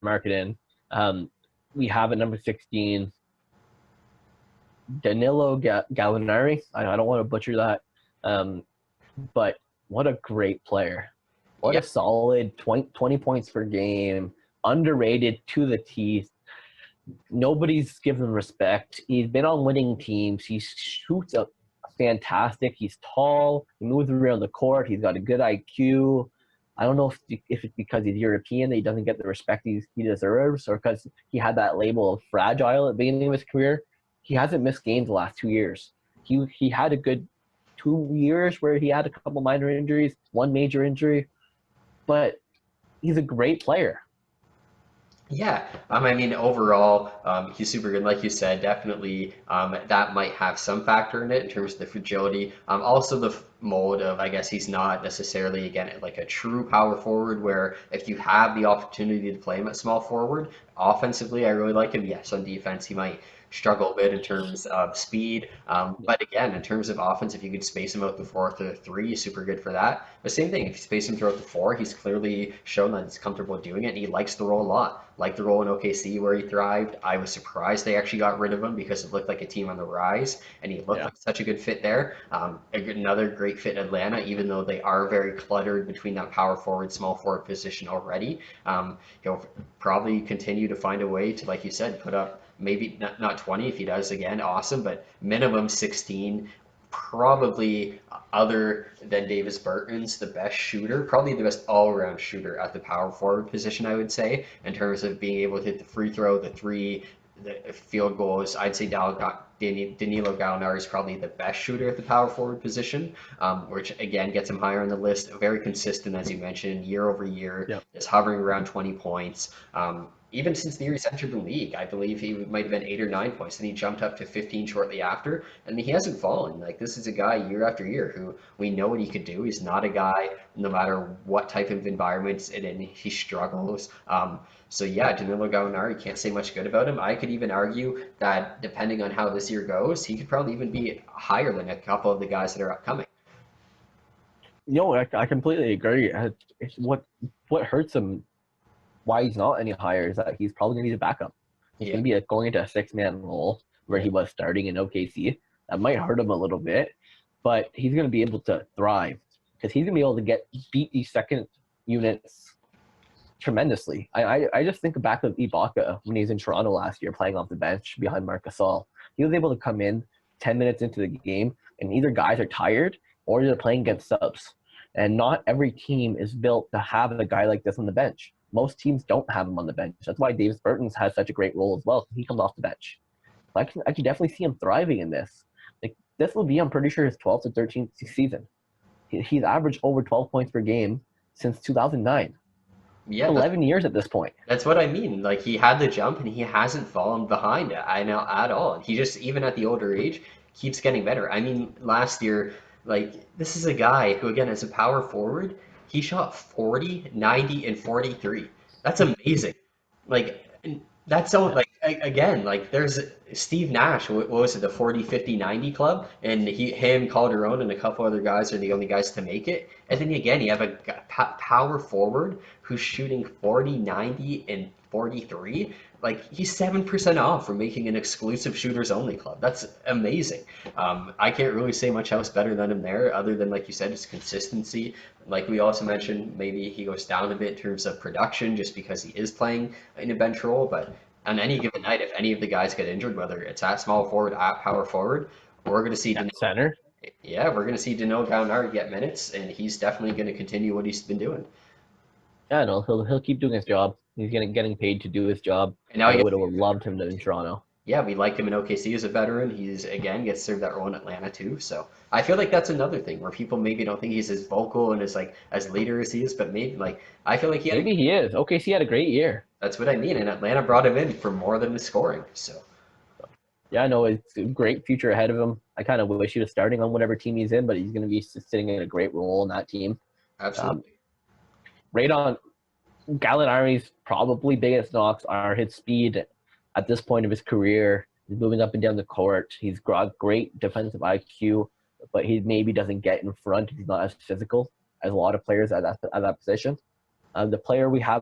mark it in. We have at number 16, Danilo Gallinari. I don't want to butcher that, but what a great player. What Yeah, a solid 20 points per game, underrated to the teeth. Nobody's given him respect. He's been on winning teams. He shoots up fantastic. He's tall. He moves around the court. He's got a good IQ. I don't know if it's because he's European that he doesn't get the respect he deserves, or because he had that label of fragile at the beginning of his career. He hasn't missed games the last 2 years. He had a good 2 years where he had a couple minor injuries, one major injury, but he's a great player. yeah. I mean, overall, he's super good. Like you said, definitely that might have some factor in it in terms of the fragility. Also, the mold of, I guess, he's not necessarily, again, like a true power forward where if you have the opportunity to play him at small forward, offensively, I really like him. Yes, on defense, he might struggle a bit in terms of speed. But again, in terms of offense, if you could space him out the four to the three, super good for that. The same thing, if you space him throughout the four, he's clearly shown that he's comfortable doing it, and he likes the role a lot. Like the role in OKC where he thrived. I was surprised they actually got rid of him because it looked like a team on the rise, and he looked Yeah. like such a good fit there. Another great fit in Atlanta, even though they are very cluttered between that power forward, small forward position already. He'll probably continue to find a way to, like you said, put up maybe not 20 if he does again, awesome, but minimum 16, probably other than Davis Bertans, the best shooter, probably the best all-around shooter at the power forward position, I would say, in terms of being able to hit the free throw, the three, the field goals. I'd say Danilo Gallinari is probably the best shooter at the power forward position, which again gets him higher on the list. Very consistent, as you mentioned, year over year, Yep. is hovering around 20 points. Even since the year he's entered the league, I believe he might have been 8 or 9 points, and he jumped up to 15 shortly after. And he hasn't fallen. Like this is a guy year after year who we know what he could do. He's not a guy, no matter what type of environments it in, he struggles. So yeah, Danilo Gallinari, can't say much good about him. I could even argue that depending on how this year goes, he could probably even be higher than a couple of the guys that are upcoming. I completely agree. What hurts him, why he's not any higher, is that he's probably going to be the backup. He's Yeah, going to be going into a 6-man role where yeah, he was starting in OKC. That might hurt him a little bit, but he's going to be able to thrive because he's going to be able to beat these second units tremendously. I just think back of Ibaka when he was in Toronto last year playing off the bench behind Marc Gasol. He was able to come in 10 minutes into the game, and either guys are tired or they're playing against subs. And not every team is built to have a guy like this on the bench. Most teams don't have him on the bench. That's why Davis Bertans has such a great role as well. He comes off the bench. I can definitely see him thriving in this. Like this will be, I'm pretty sure, his 12th to 13th season. He's averaged over 12 points per game since 2009. yeah. 11 years at this point. That's what I mean. Like he had the jump and he hasn't fallen behind it. I know at all. He just even at the older age keeps getting better. I mean, last year, like this is a guy who again as a power forward, he shot 40, 90, and 43. That's amazing. Like that's so Yeah. like again, like there's Steve Nash, what was it, the 40, 50, 90 club, and him, Calderon, and a couple other guys are the only guys to make it. And then again, you have a power forward who's shooting 40, 90, and 43. Like he's 7% off from making an exclusive shooters only club. That's amazing. I can't really say much else better than him there, other than like you said, his consistency. Like we also mentioned, maybe he goes down a bit in terms of production just because he is playing in a bench role. But on any given night, if any of the guys get injured, whether it's at small forward, at power forward, we're going to see At Danilo. center. Yeah, we're going to see Danilo Gallinari get minutes, and he's definitely going to continue what he's been doing. Yeah, no, he'll keep doing his job. He's getting paid to do his job. And now I he gets would to have do it. loved him in Toronto. Yeah, we liked him in OKC as a veteran. He's again gets served that role in Atlanta too. So I feel like that's another thing where people maybe don't think he's as vocal and as like as leader as he is, but maybe like I feel like he had a, Maybe he is. OKC had a great year. that's what I mean. And Atlanta brought him in for more than the scoring. So Yeah, I know it's a great future ahead of him. I kind of wish he was starting on whatever team he's in, but he's going to be sitting in a great role in that team. Um, absolutely. right on. Gallinari's probably biggest knocks are his speed at this point of his career. He's moving up and down the court. He's got great defensive IQ, but he maybe doesn't get in front. He's not as physical as a lot of players at that position. The player we have